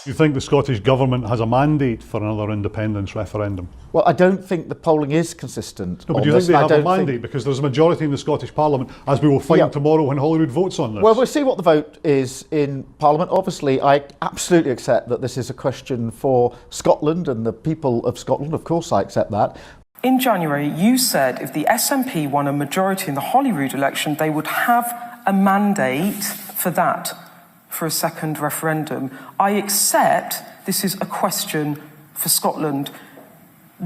Do you think the Scottish Government has a mandate for another independence referendum? Well, I don't think the polling is consistent. No, but do you think they have a mandate? Because there's a majority in the Scottish Parliament, as we will find tomorrow when Holyrood votes on this. Well, we'll see what the vote is in Parliament. Obviously, I absolutely accept that this is a question for Scotland and the people of Scotland. Of course, I accept that. In January, you said if the SNP won a majority in the Holyrood election, they would have a mandate for that, for a second referendum. I accept this is a question for Scotland.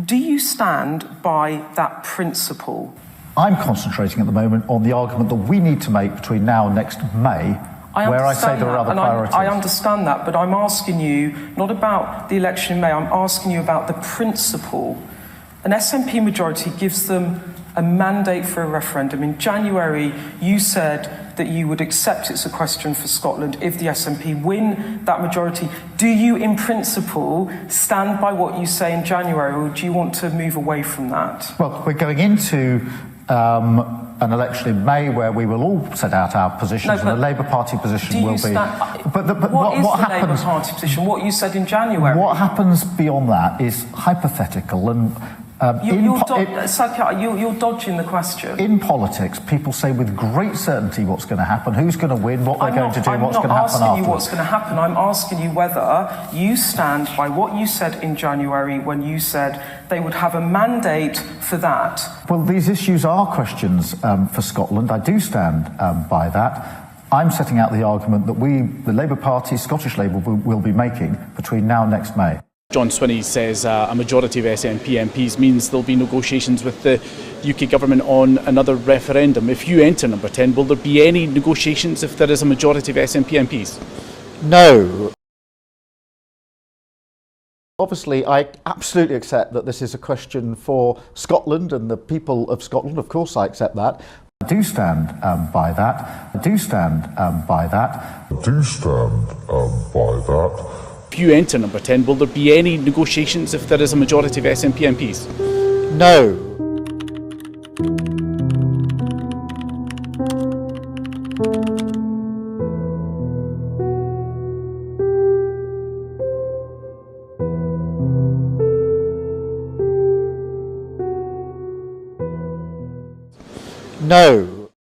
Do you stand by that principle? I'm concentrating at the moment on the argument that we need to make between now and next May, where I say there are other priorities. I understand that, but I'm asking you not about the election in May, I'm asking you about the principle. An SNP majority gives them a mandate for a referendum. In January, you said that you would accept it's a question for Scotland if the SNP win that majority. Do you, in principle, stand by what you say in January, or do you want to move away from that? Well, we're going into an election in May where we will all set out our positions, and the Labour Party position will be... What is the Labour Party position? What you said in January? What happens beyond that is hypothetical, and you're dodging the question. In politics, people say with great certainty what's going to happen, who's going to win, what they're going to do, what's going to happen afterwards. I'm not asking you what's going to happen. I'm asking you whether you stand by what you said in January when you said they would have a mandate for that. Well, these issues are questions for Scotland. I do stand by that. I'm setting out the argument that the Labour Party, Scottish Labour, will be making between now and next May. John Swinney says a majority of SNP MPs means there'll be negotiations with the UK government on another referendum. If you enter number 10, will there be any negotiations if there is a majority of SNP MPs? No. Obviously, I absolutely accept that this is a question for Scotland and the people of Scotland. Of course, I accept that. I do stand by that. I do stand by that. I do stand by that. If you enter number 10, will there be any negotiations if there is a majority of SNP MPs? No. No.